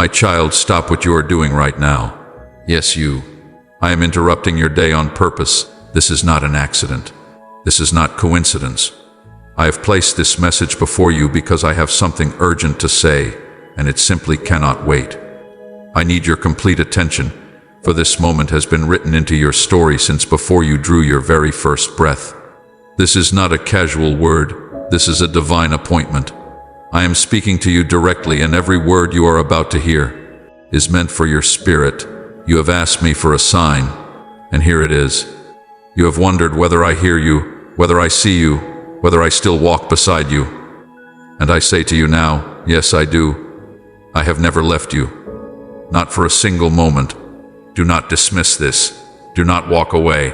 My child, stop what you are doing right now. Yes, you. I am interrupting your day on purpose. This is not an accident. This is not coincidence. I have placed this message before you because I have something urgent to say, and it simply cannot wait. I need your complete attention, for this moment has been written into your story since before you drew your very first breath. This is not a casual word. This is a divine appointment. I am speaking to you directly, and every word you are about to hear is meant for your spirit. You have asked me for a sign, and here it is. You have wondered whether I hear you, whether I see you, whether I still walk beside you. And I say to you now, yes, I do. I have never left you. Not for a single moment. Do not dismiss this. Do not walk away.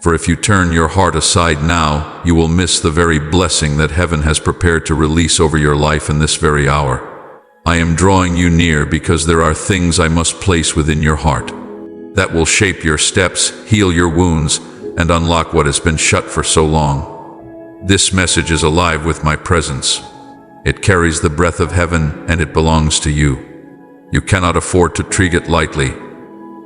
For if you turn your heart aside now, you will miss the very blessing that heaven has prepared to release over your life in this very hour. I am drawing you near because there are things I must place within your heart that will shape your steps, heal your wounds, and unlock what has been shut for so long. This message is alive with my presence. It carries the breath of heaven, and it belongs to you. You cannot afford to treat it lightly.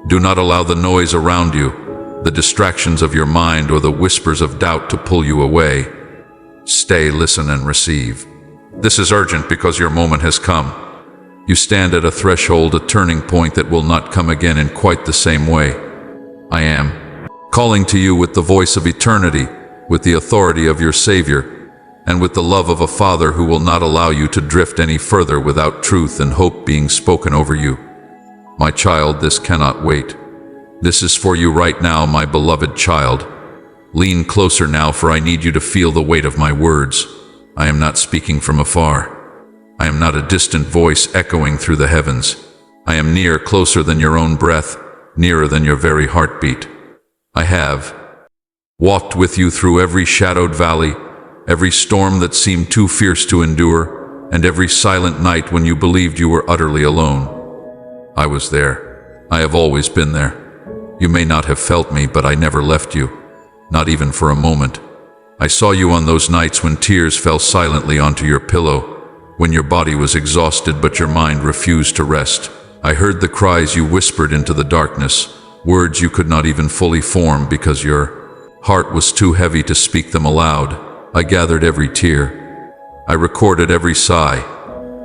Do not allow the noise around you, the distractions of your mind, or the whispers of doubt to pull you away. Stay, listen, and receive. This is urgent because your moment has come. You stand at a threshold, a turning point that will not come again in quite the same way. I am calling to you with the voice of eternity, with the authority of your Savior, and with the love of a Father who will not allow you to drift any further without truth and hope being spoken over you. My child, this cannot wait. This is for you right now, my beloved child. Lean closer now, for I need you to feel the weight of my words. I am not speaking from afar. I am not a distant voice echoing through the heavens. I am near, closer than your own breath, nearer than your very heartbeat. I have walked with you through every shadowed valley, every storm that seemed too fierce to endure, and every silent night when you believed you were utterly alone. I was there. I have always been there. You may not have felt me, but I never left you, not even for a moment. I saw you on those nights when tears fell silently onto your pillow, when your body was exhausted but your mind refused to rest. I heard the cries you whispered into the darkness, words you could not even fully form because your heart was too heavy to speak them aloud. I gathered every tear. I recorded every sigh,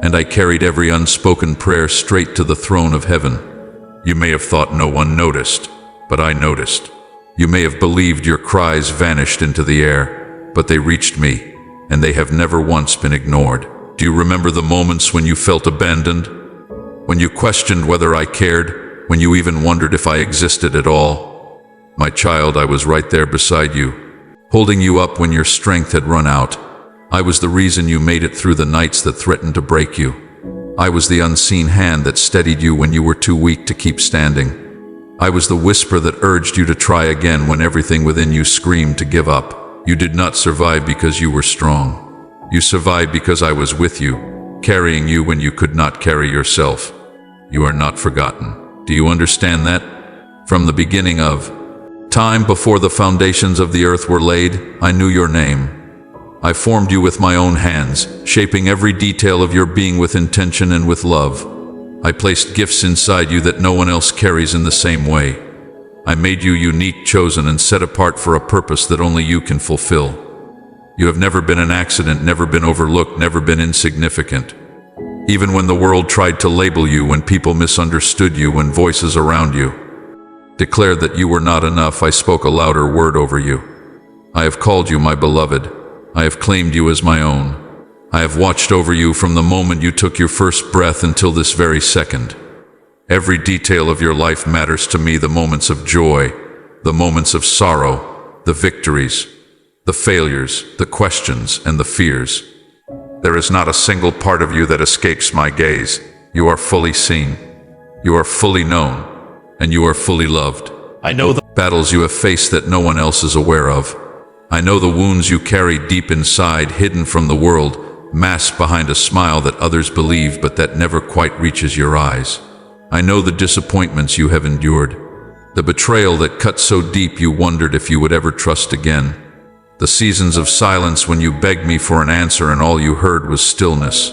and I carried every unspoken prayer straight to the throne of heaven. You may have thought no one noticed, but I noticed. You may have believed your cries vanished into the air, but they reached me, and they have never once been ignored. Do you remember the moments when you felt abandoned? When you questioned whether I cared? When you even wondered if I existed at all? My child, I was right there beside you, holding you up when your strength had run out. I was the reason you made it through the nights that threatened to break you. I was the unseen hand that steadied you when you were too weak to keep standing. I was the whisper that urged you to try again when everything within you screamed to give up. You did not survive because you were strong. You survived because I was with you, carrying you when you could not carry yourself. You are not forgotten. Do you understand that? From the beginning of time, before the foundations of the earth were laid, I knew your name. I formed you with my own hands, shaping every detail of your being with intention and with love. I placed gifts inside you that no one else carries in the same way. I made you unique, chosen, and set apart for a purpose that only you can fulfill. You have never been an accident, never been overlooked, never been insignificant. Even when the world tried to label you, when people misunderstood you, when voices around you declared that you were not enough, I spoke a louder word over you. I have called you my beloved. I have claimed you as my own. I have watched over you from the moment you took your first breath until this very second. Every detail of your life matters to me, the moments of joy, the moments of sorrow, the victories, the failures, the questions, and the fears. There is not a single part of you that escapes my gaze. You are fully seen, you are fully known, and you are fully loved. I know the battles you have faced that no one else is aware of. I know the wounds you carry deep inside, hidden from the world, masked behind a smile that others believe but that never quite reaches your eyes. I know the disappointments you have endured, the betrayal that cut so deep you wondered if you would ever trust again. The seasons of silence when you begged me for an answer and all you heard was stillness.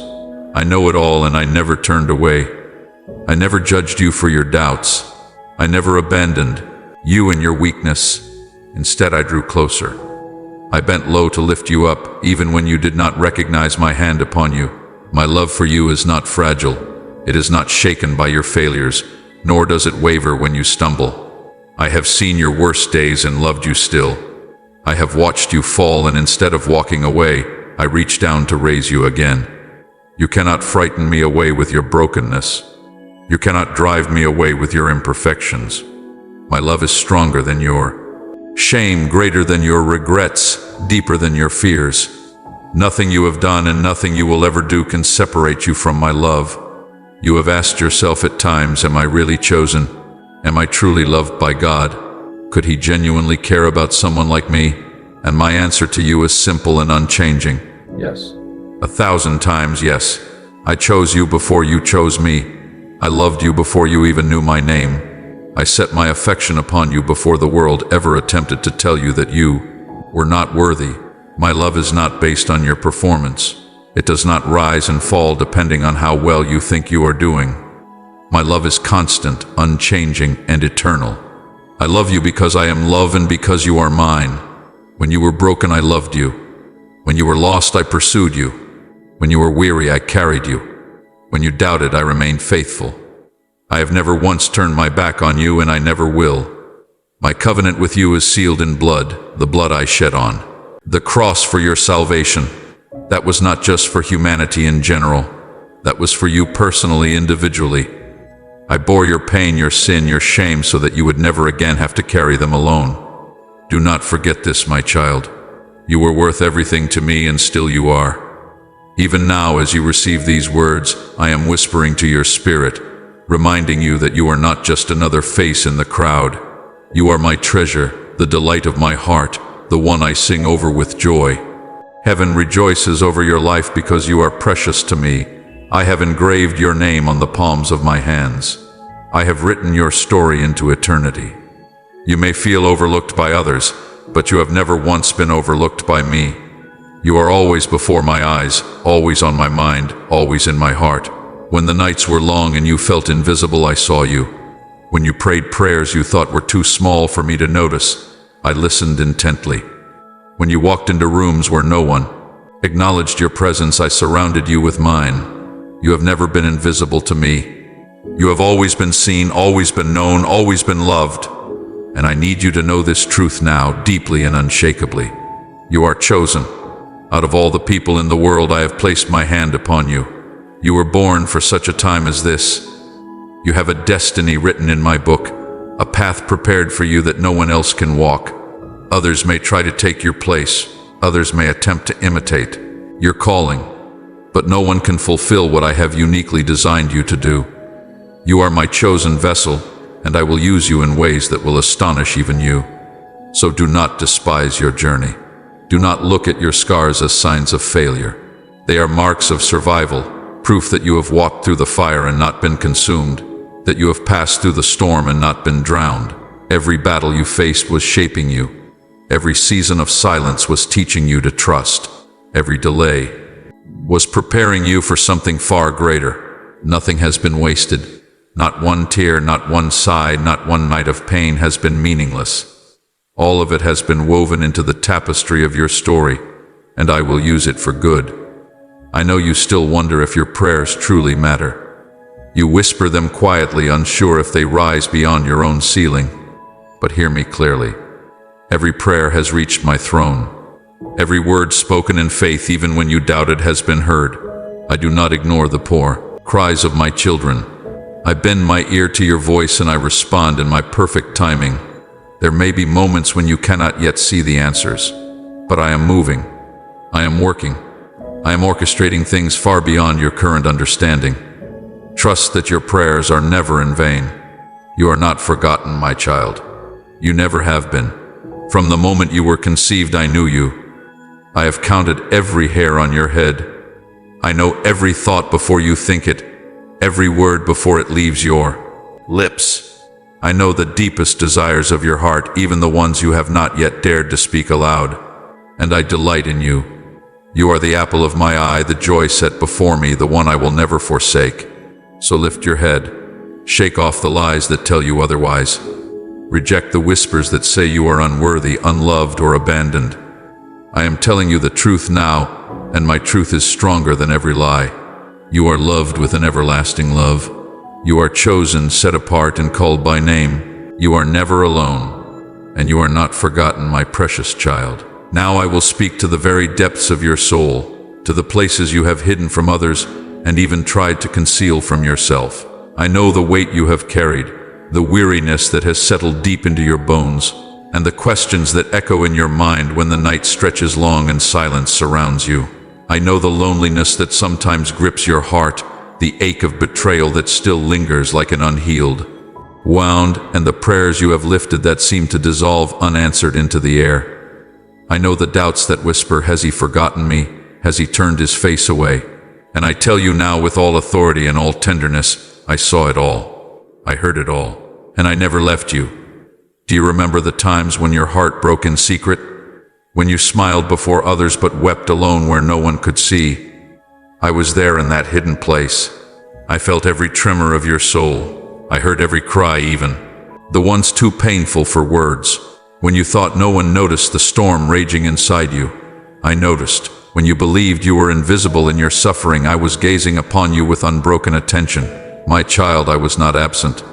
I know it all, and I never turned away. I never judged you for your doubts. I never abandoned you in your weakness. Instead, I drew closer. I bent low to lift you up, even when you did not recognize my hand upon you. My love for you is not fragile. It is not shaken by your failures, nor does it waver when you stumble. I have seen your worst days and loved you still. I have watched you fall, and instead of walking away, I reach down to raise you again. You cannot frighten me away with your brokenness. You cannot drive me away with your imperfections. My love is stronger than your shame, greater than your regrets, deeper than your fears. Nothing you have done and nothing you will ever do can separate you from my love. You have asked yourself at times, am I really chosen? Am I truly loved by God? Could He genuinely care about someone like me? And my answer to you is simple and unchanging. Yes. 1,000 times yes. I chose you before you chose me. I loved you before you even knew my name. I set my affection upon you before the world ever attempted to tell you that you were not worthy. My love is not based on your performance. It does not rise and fall depending on how well you think you are doing. My love is constant, unchanging, and eternal. I love you because I am love and because you are mine. When you were broken, I loved you. When you were lost, I pursued you. When you were weary, I carried you. When you doubted, I remained faithful. I have never once turned my back on you, and I never will. My covenant with you is sealed in blood, the blood I shed on the cross for your salvation. That was not just for humanity in general. That was for you personally, individually. I bore your pain, your sin, your shame, so that you would never again have to carry them alone. Do not forget this, my child. You were worth everything to me, and still you are. Even now, as you receive these words, I am whispering to your spirit, reminding you that you are not just another face in the crowd. You are my treasure, the delight of my heart, the one I sing over with joy. Heaven rejoices over your life because you are precious to me. I have engraved your name on the palms of my hands. I have written your story into eternity. You may feel overlooked by others, but you have never once been overlooked by me. You are always before my eyes, always on my mind, always in my heart. When the nights were long and you felt invisible, I saw you. When you prayed prayers you thought were too small for me to notice, I listened intently. When you walked into rooms where no one acknowledged your presence, I surrounded you with mine. You have never been invisible to me. You have always been seen, always been known, always been loved. And I need you to know this truth now, deeply and unshakably. You are chosen. Out of all the people in the world, I have placed my hand upon you. You were born for such a time as this. You have a destiny written in my book, a path prepared for you that no one else can walk. Others may try to take your place. Others may attempt to imitate your calling. But no one can fulfill what I have uniquely designed you to do. You are my chosen vessel, and I will use you in ways that will astonish even you. So do not despise your journey. Do not look at your scars as signs of failure. They are marks of survival, proof that you have walked through the fire and not been consumed, that you have passed through the storm and not been drowned. Every battle you faced was shaping you. Every season of silence was teaching you to trust. Every delay was preparing you for something far greater. Nothing has been wasted. Not one tear, not one sigh, not one night of pain has been meaningless. All of it has been woven into the tapestry of your story, and I will use it for good. I know you still wonder if your prayers truly matter. You whisper them quietly, unsure if they rise beyond your own ceiling. But hear me clearly. Every prayer has reached my throne. Every word spoken in faith, even when you doubted, has been heard. I do not ignore the poor cries of my children. I bend my ear to your voice and I respond in my perfect timing. There may be moments when you cannot yet see the answers, but I am moving. I am working. I am orchestrating things far beyond your current understanding. Trust that your prayers are never in vain. You are not forgotten, my child. You never have been. From the moment you were conceived, I knew you. I have counted every hair on your head. I know every thought before you think it, every word before it leaves your lips. I know the deepest desires of your heart, even the ones you have not yet dared to speak aloud. And I delight in you. You are the apple of my eye, the joy set before me, the one I will never forsake. So lift your head. Shake off the lies that tell you otherwise. Reject the whispers that say you are unworthy, unloved, or abandoned. I am telling you the truth now, and my truth is stronger than every lie. You are loved with an everlasting love. You are chosen, set apart, and called by name. You are never alone, and you are not forgotten, my precious child. Now I will speak to the very depths of your soul, to the places you have hidden from others and even tried to conceal from yourself. I know the weight you have carried, the weariness that has settled deep into your bones, and the questions that echo in your mind when the night stretches long and silence surrounds you. I know the loneliness that sometimes grips your heart, the ache of betrayal that still lingers like an unhealed wound, and the prayers you have lifted that seem to dissolve unanswered into the air. I know the doubts that whisper, has he forgotten me? Has he turned his face away? And I tell you now with all authority and all tenderness, I saw it all. I heard it all. And I never left you. Do you remember the times when your heart broke in secret? When you smiled before others but wept alone where no one could see? I was there in that hidden place. I felt every tremor of your soul. I heard every cry even, the ones too painful for words. When you thought no one noticed the storm raging inside you, I noticed. When you believed you were invisible in your suffering, I was gazing upon you with unbroken attention. My child, I was not absent.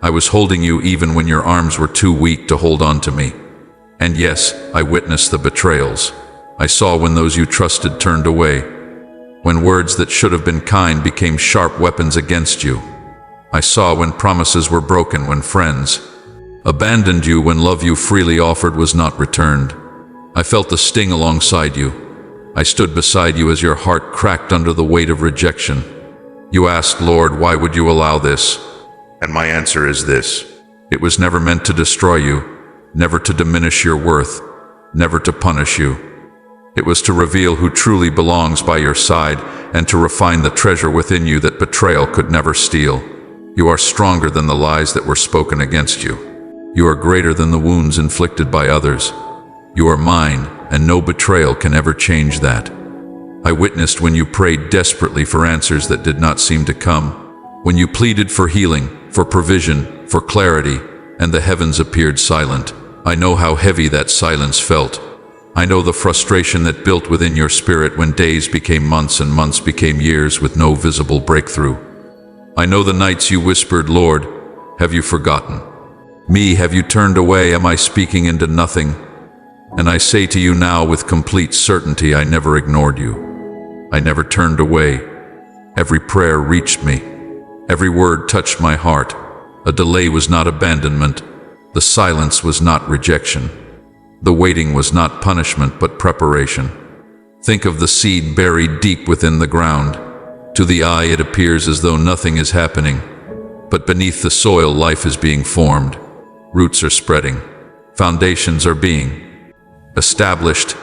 I was holding you even when your arms were too weak to hold on to me. And yes, I witnessed the betrayals. I saw when those you trusted turned away, when words that should have been kind became sharp weapons against you. I saw when promises were broken, when friends abandoned you, when love you freely offered was not returned. I felt the sting alongside you. I stood beside you as your heart cracked under the weight of rejection. You asked, Lord, why would you allow this? And my answer is this: it was never meant to destroy you, never to diminish your worth, never to punish you. It was to reveal who truly belongs by your side and to refine the treasure within you that betrayal could never steal. You are stronger than the lies that were spoken against you. You are greater than the wounds inflicted by others. You are mine, and no betrayal can ever change that. I witnessed when you prayed desperately for answers that did not seem to come, when you pleaded for healing, for provision, for clarity, and the heavens appeared silent. I know how heavy that silence felt. I know the frustration that built within your spirit when days became months and months became years with no visible breakthrough. I know the nights you whispered, Lord, have you forgotten me? Have you turned away? Am I speaking into nothing? And I say to you now with complete certainty, I never ignored you. I never turned away. Every prayer reached me. Every word touched my heart. A delay was not abandonment. The silence was not rejection. The waiting was not punishment, but preparation. Think of the seed buried deep within the ground. To the eye, it appears as though nothing is happening. But beneath the soil, life is being formed. Roots are spreading. Foundations are being established,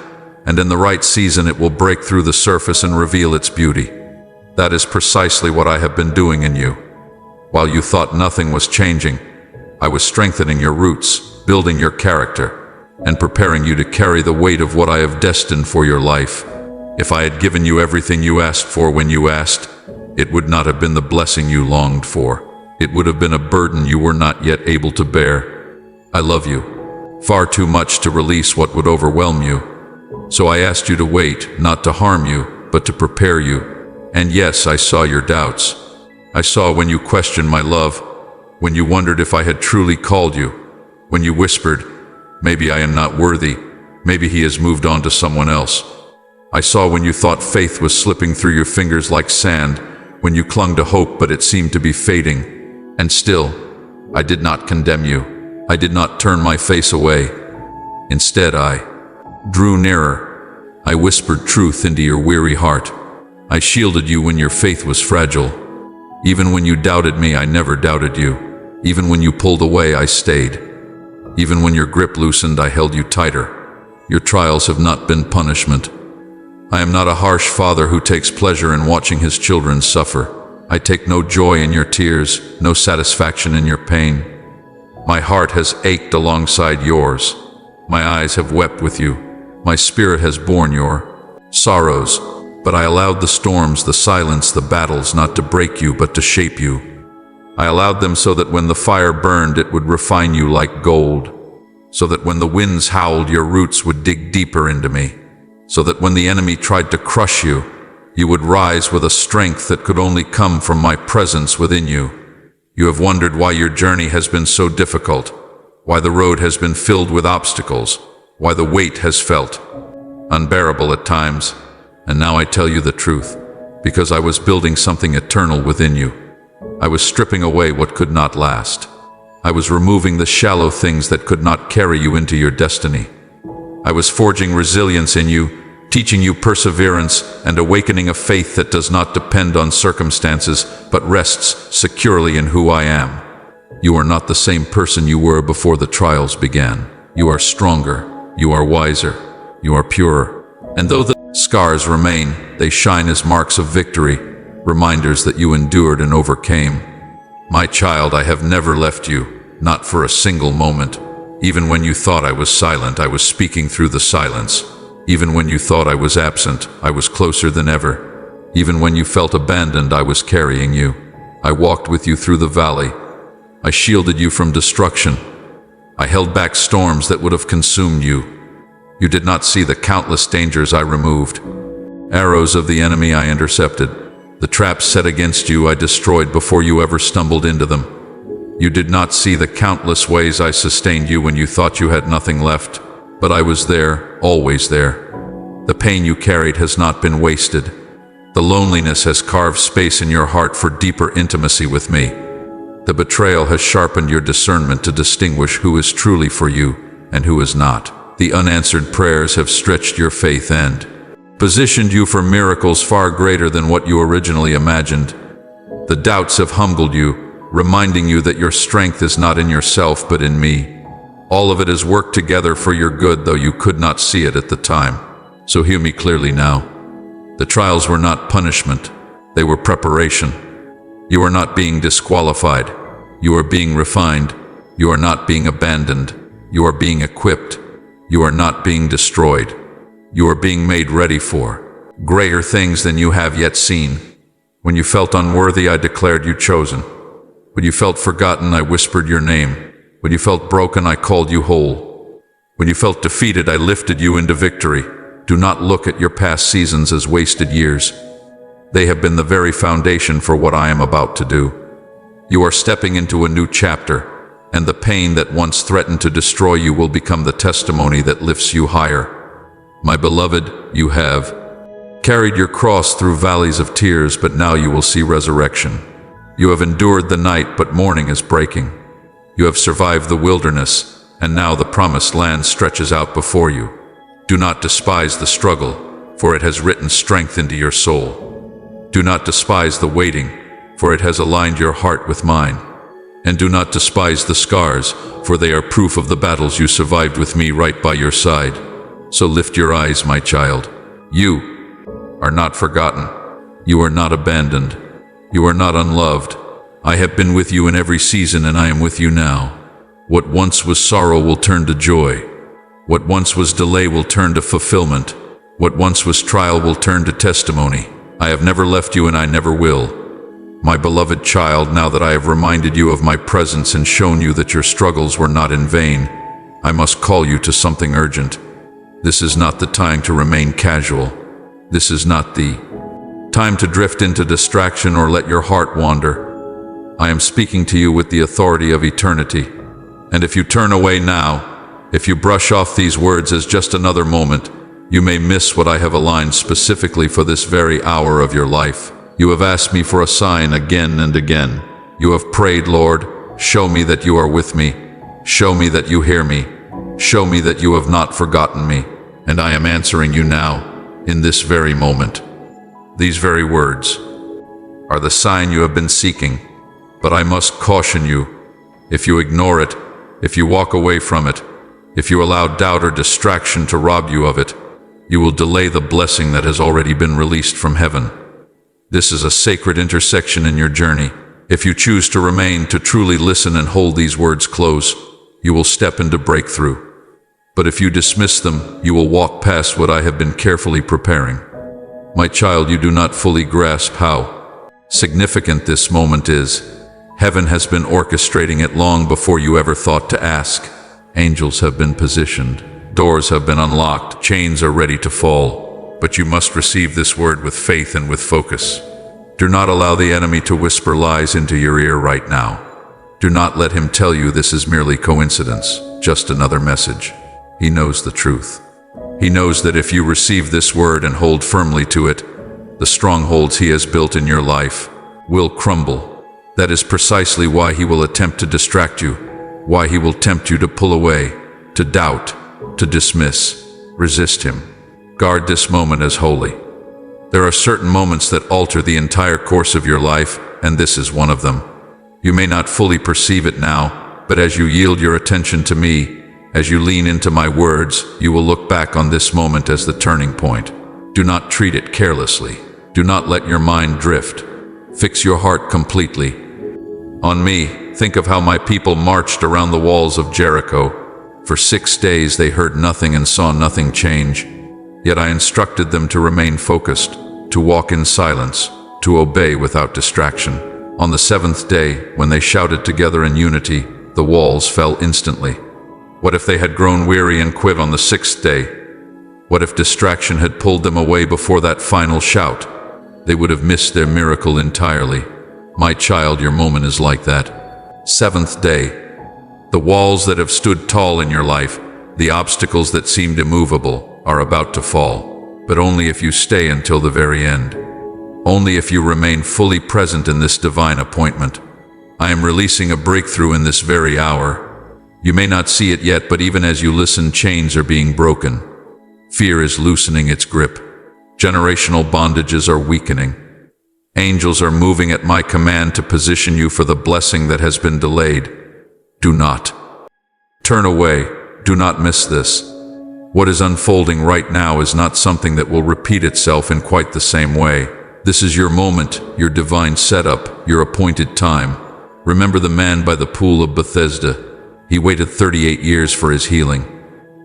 and in the right season it will break through the surface and reveal its beauty. That is precisely what I have been doing in you. While you thought nothing was changing, I was strengthening your roots, building your character, and preparing you to carry the weight of what I have destined for your life. If I had given you everything you asked for when you asked, it would not have been the blessing you longed for. It would have been a burden you were not yet able to bear. I love you far too much to release what would overwhelm you. So I asked you to wait, not to harm you, but to prepare you. And yes, I saw your doubts. I saw when you questioned my love, when you wondered if I had truly called you, when you whispered, maybe I am not worthy, maybe he has moved on to someone else. I saw when you thought faith was slipping through your fingers like sand, when you clung to hope but it seemed to be fading. And still, I did not condemn you. I did not turn my face away. Instead, I drew nearer. I whispered truth into your weary heart. I shielded you when your faith was fragile. Even when you doubted me, I never doubted you. Even when you pulled away, I stayed. Even when your grip loosened, I held you tighter. Your trials have not been punishment. I am not a harsh father who takes pleasure in watching his children suffer. I take no joy in your tears, no satisfaction in your pain. My heart has ached alongside yours. My eyes have wept with you. My spirit has borne your sorrows. But I allowed the storms, the silence, the battles not to break you, but to shape you. I allowed them so that when the fire burned, it would refine you like gold. So that when the winds howled, your roots would dig deeper into me. So that when the enemy tried to crush you, you would rise with a strength that could only come from my presence within you. You have wondered why your journey has been so difficult, why the road has been filled with obstacles, why the weight has felt unbearable at times. And now I tell you the truth, because I was building something eternal within you. I was stripping away what could not last. I was removing the shallow things that could not carry you into your destiny. I was forging resilience in you, teaching you perseverance and awakening a faith that does not depend on circumstances, but rests securely in who I am. You are not the same person you were before the trials began. You are stronger, you are wiser, you are purer. And though the scars remain, they shine as marks of victory, reminders that you endured and overcame. My child, I have never left you, not for a single moment. Even when you thought I was silent, I was speaking through the silence. Even when you thought I was absent, I was closer than ever. Even when you felt abandoned, I was carrying you. I walked with you through the valley. I shielded you from destruction. I held back storms that would have consumed you. You did not see the countless dangers I removed. Arrows of the enemy I intercepted. The traps set against you I destroyed before you ever stumbled into them. You did not see the countless ways I sustained you when you thought you had nothing left. But I was there, always there. The pain you carried has not been wasted. The loneliness has carved space in your heart for deeper intimacy with me. The betrayal has sharpened your discernment to distinguish who is truly for you and who is not. The unanswered prayers have stretched your faith and positioned you for miracles far greater than what you originally imagined. The doubts have humbled you, reminding you that your strength is not in yourself but in me. All of it has worked together for your good, though you could not see it at the time. So hear me clearly now. The trials were not punishment, they were preparation. You are not being disqualified. You are being refined. You are not being abandoned. You are being equipped. You are not being destroyed. You are being made ready for greater things than you have yet seen. When you felt unworthy, I declared you chosen. When you felt forgotten, I whispered your name. When you felt broken, I called you whole. When you felt defeated, I lifted you into victory. Do not look at your past seasons as wasted years. They have been the very foundation for what I am about to do. You are stepping into a new chapter, and the pain that once threatened to destroy you will become the testimony that lifts you higher. My beloved, you have carried your cross through valleys of tears, but now you will see resurrection. You have endured the night, but morning is breaking. You have survived the wilderness, and now the promised land stretches out before you. Do not despise the struggle, for it has written strength into your soul. Do not despise the waiting, for it has aligned your heart with mine. And do not despise the scars, for they are proof of the battles you survived with me right by your side. So lift your eyes, my child. You are not forgotten. You are not abandoned. You are not unloved. I have been with you in every season, and I am with you now. What once was sorrow will turn to joy. What once was delay will turn to fulfillment. What once was trial will turn to testimony. I have never left you, and I never will. My beloved child, now that I have reminded you of my presence and shown you that your struggles were not in vain, I must call you to something urgent. This is not the time to remain casual. This is not the time to drift into distraction or let your heart wander. I am speaking to you with the authority of eternity. And if you turn away now, if you brush off these words as just another moment, you may miss what I have aligned specifically for this very hour of your life. You have asked me for a sign again and again. You have prayed, Lord, show me that you are with me. Show me that you hear me. Show me that you have not forgotten me. And I am answering you now, in this very moment. These very words are the sign you have been seeking. But I must caution you, if you ignore it, if you walk away from it, if you allow doubt or distraction to rob you of it, you will delay the blessing that has already been released from heaven. This is a sacred intersection in your journey. If you choose to remain, to truly listen and hold these words close, you will step into breakthrough. But if you dismiss them, you will walk past what I have been carefully preparing. My child, you do not fully grasp how significant this moment is. Heaven has been orchestrating it long before you ever thought to ask. Angels have been positioned. Doors have been unlocked. Chains are ready to fall. But you must receive this word with faith and with focus. Do not allow the enemy to whisper lies into your ear right now. Do not let him tell you this is merely coincidence, just another message. He knows the truth. He knows that if you receive this word and hold firmly to it, the strongholds he has built in your life will crumble. That is precisely why he will attempt to distract you, why he will tempt you to pull away, to doubt, to dismiss. Resist him. Guard this moment as holy. There are certain moments that alter the entire course of your life, and this is one of them. You may not fully perceive it now, but as you yield your attention to me, as you lean into my words, you will look back on this moment as the turning point. Do not treat it carelessly. Do not let your mind drift. Fix your heart completely on me. Think of how my people marched around the walls of Jericho. For 6 days they heard nothing and saw nothing change. Yet I instructed them to remain focused, to walk in silence, to obey without distraction. On the 7th day, when they shouted together in unity, the walls fell instantly. What if they had grown weary and quit on the 6th day? What if distraction had pulled them away before that final shout? They would have missed their miracle entirely. My child, your moment is like that. 7th day. The walls that have stood tall in your life, the obstacles that seemed immovable, are about to fall. But only if you stay until the very end. Only if you remain fully present in this divine appointment. I am releasing a breakthrough in this very hour. You may not see it yet, but even as you listen, chains are being broken. Fear is loosening its grip. Generational bondages are weakening. Angels are moving at my command to position you for the blessing that has been delayed. Do not turn away. Do not miss this. What is unfolding right now is not something that will repeat itself in quite the same way. This is your moment, your divine setup, your appointed time. Remember the man by the pool of Bethesda. He waited 38 years for his healing.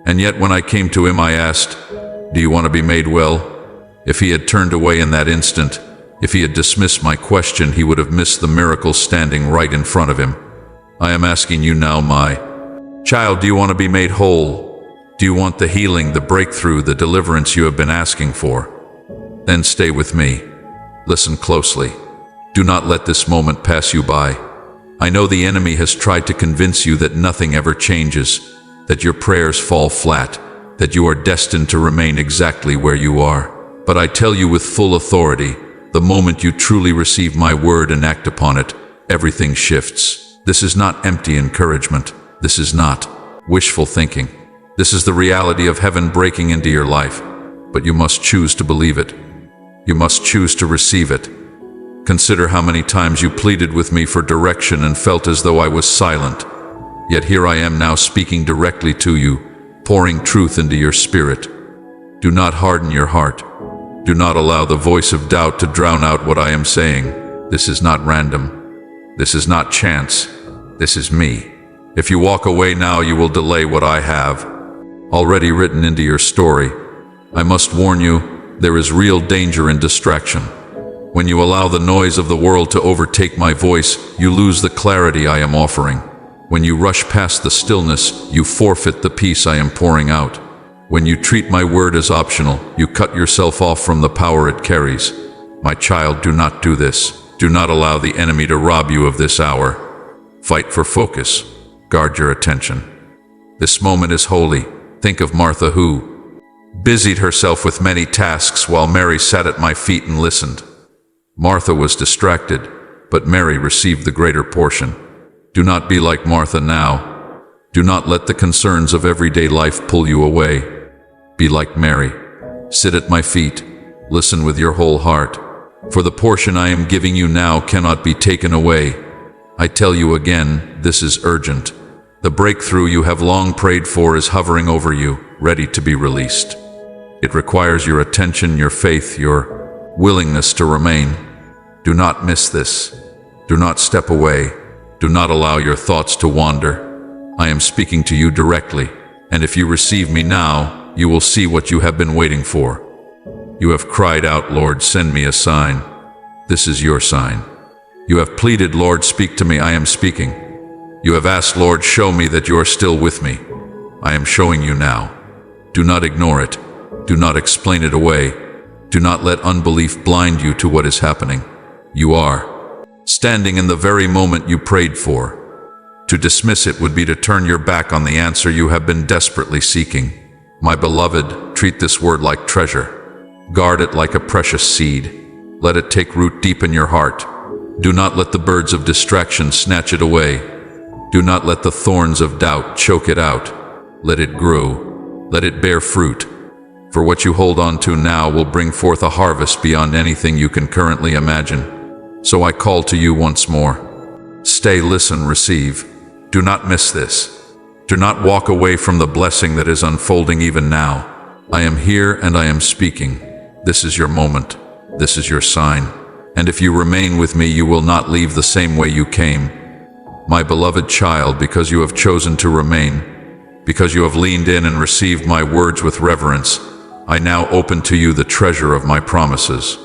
And yet when I came to him, I asked, "Do you want to be made well?" If he had turned away in that instant, if he had dismissed my question, he would have missed the miracle standing right in front of him. I am asking you now, my child, do you want to be made whole? Do you want the healing, the breakthrough, the deliverance you have been asking for? Then stay with me. Listen closely. Do not let this moment pass you by. I know the enemy has tried to convince you that nothing ever changes, that your prayers fall flat, that you are destined to remain exactly where you are. But I tell you with full authority, the moment you truly receive my word and act upon it, everything shifts. This is not empty encouragement. This is not wishful thinking. This is the reality of heaven breaking into your life. But you must choose to believe it. You must choose to receive it. Consider how many times you pleaded with me for direction and felt as though I was silent. Yet here I am now speaking directly to you, pouring truth into your spirit. Do not harden your heart. Do not allow the voice of doubt to drown out what I am saying. This is not random. This is not chance. This is me. If you walk away now, you will delay what I have already written into your story. I must warn you, there is real danger in distraction. When you allow the noise of the world to overtake my voice, you lose the clarity I am offering. When you rush past the stillness, you forfeit the peace I am pouring out. When you treat my word as optional, you cut yourself off from the power it carries. My child, do not do this. Do not allow the enemy to rob you of this hour. Fight for focus. Guard your attention. This moment is holy. Think of Martha, who busied herself with many tasks while Mary sat at my feet and listened. Martha was distracted, but Mary received the greater portion. Do not be like Martha now. Do not let the concerns of everyday life pull you away. Be like Mary. Sit at my feet. Listen with your whole heart. For the portion I am giving you now cannot be taken away. I tell you again, this is urgent. The breakthrough you have long prayed for is hovering over you, ready to be released. It requires your attention, your faith, your willingness to remain. Do not miss this. Do not step away. Do not allow your thoughts to wander. I am speaking to you directly, and if you receive me now, you will see what you have been waiting for. You have cried out, Lord, send me a sign. This is your sign. You have pleaded, Lord, speak to me, I am speaking. You have asked, Lord, show me that you are still with me. I am showing you now. Do not ignore it. Do not explain it away. Do not let unbelief blind you to what is happening. You are standing in the very moment you prayed for. To dismiss it would be to turn your back on the answer you have been desperately seeking. My beloved, treat this word like treasure. Guard it like a precious seed. Let it take root deep in your heart. Do not let the birds of distraction snatch it away. Do not let the thorns of doubt choke it out. Let it grow. Let it bear fruit. For what you hold on to now will bring forth a harvest beyond anything you can currently imagine. So I call to you once more. Stay, listen, receive. Do not miss this. Do not walk away from the blessing that is unfolding even now. I am here and I am speaking. This is your moment. This is your sign. And if you remain with me, you will not leave the same way you came. My beloved child, because you have chosen to remain, because you have leaned in and received my words with reverence, I now open to you the treasure of my promises.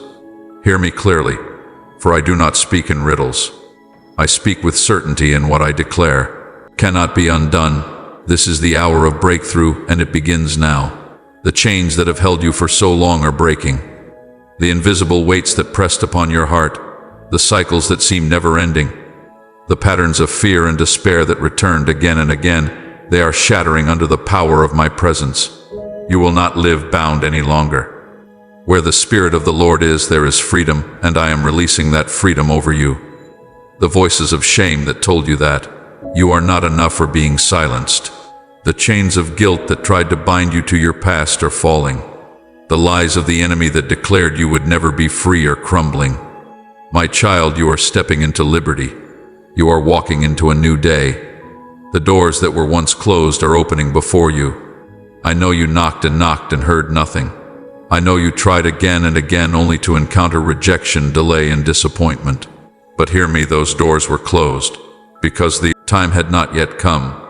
Hear me clearly, for I do not speak in riddles. I speak with certainty, and what I declare cannot be undone. This is the hour of breakthrough, and it begins now. The chains that have held you for so long are breaking. The invisible weights that pressed upon your heart, the cycles that seem never-ending, the patterns of fear and despair that returned again and again, they are shattering under the power of my presence. You will not live bound any longer. Where the Spirit of the Lord is, there is freedom, and I am releasing that freedom over you. The voices of shame that told you that you are not enough are being silenced. The chains of guilt that tried to bind you to your past are falling. The lies of the enemy that declared you would never be free are crumbling. My child, you are stepping into liberty. You are walking into a new day. The doors that were once closed are opening before you. I know you knocked and heard nothing. I know you tried again and again only to encounter rejection, delay, and disappointment. But hear me, those doors were closed because the time had not yet come.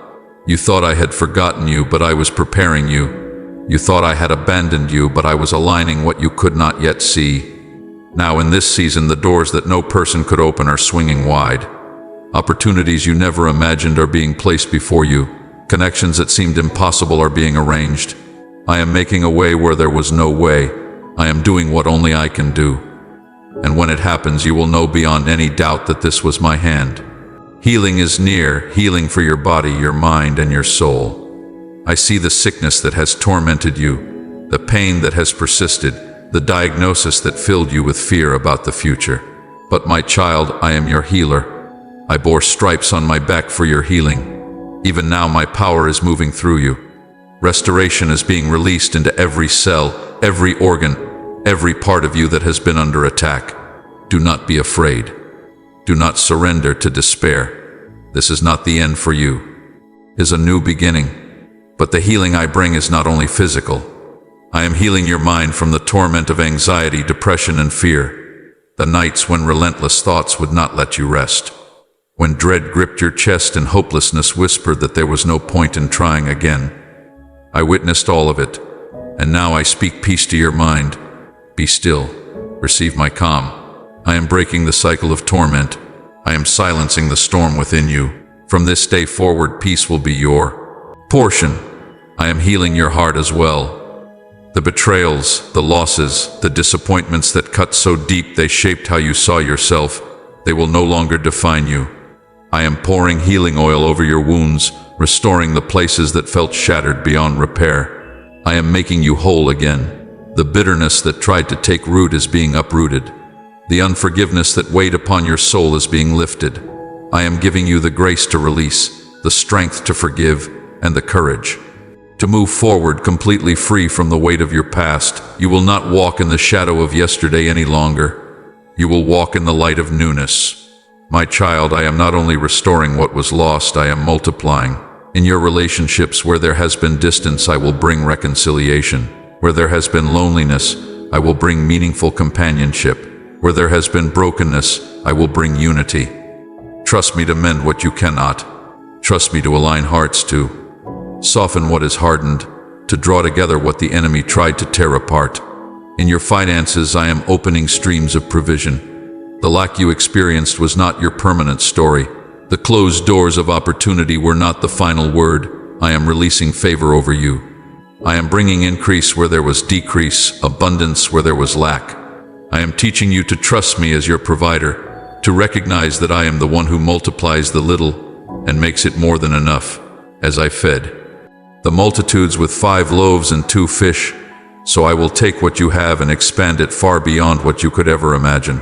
You thought I had forgotten you, but I was preparing you. You thought I had abandoned you, but I was aligning what you could not yet see. Now in this season, the doors that no person could open are swinging wide. Opportunities you never imagined are being placed before you. Connections that seemed impossible are being arranged. I am making a way where there was no way. I am doing what only I can do. And when it happens, you will know beyond any doubt that this was my hand. Healing is near, healing for your body, your mind, and your soul. I see the sickness that has tormented you, the pain that has persisted, the diagnosis that filled you with fear about the future. But my child, I am your healer. I bore stripes on my back for your healing. Even now my power is moving through you. Restoration is being released into every cell, every organ, every part of you that has been under attack. Do not be afraid. Do not surrender to despair. This is not the end for you. It is a new beginning. But the healing I bring is not only physical. I am healing your mind from the torment of anxiety, depression, and fear. The nights when relentless thoughts would not let you rest. When dread gripped your chest and hopelessness whispered that there was no point in trying again. I witnessed all of it, and now I speak peace to your mind. Be still. Receive my calm. I am breaking the cycle of torment. I am silencing the storm within you. From this day forward, peace will be your portion. I am healing your heart as well. The betrayals, the losses, the disappointments that cut so deep they shaped how you saw yourself, they will no longer define you. I am pouring healing oil over your wounds, restoring the places that felt shattered beyond repair. I am making you whole again. The bitterness that tried to take root is being uprooted. The unforgiveness that weighed upon your soul is being lifted. I am giving you the grace to release, the strength to forgive, and the courage to move forward completely free from the weight of your past. You will not walk in the shadow of yesterday any longer. You will walk in the light of newness. My child, I am not only restoring what was lost, I am multiplying. In your relationships where there has been distance, I will bring reconciliation. Where there has been loneliness, I will bring meaningful companionship. Where there has been brokenness, I will bring unity. Trust me to mend what you cannot. Trust me to align hearts to soften what is hardened, to draw together what the enemy tried to tear apart. In your finances, I am opening streams of provision. The lack you experienced was not your permanent story. The closed doors of opportunity were not the final word. I am releasing favor over you. I am bringing increase where there was decrease, abundance where there was lack. I am teaching you to trust me as your provider, to recognize that I am the one who multiplies the little and makes it more than enough, as I fed the multitudes with 5 loaves and 2 fish. So I will take what you have and expand it far beyond what you could ever imagine.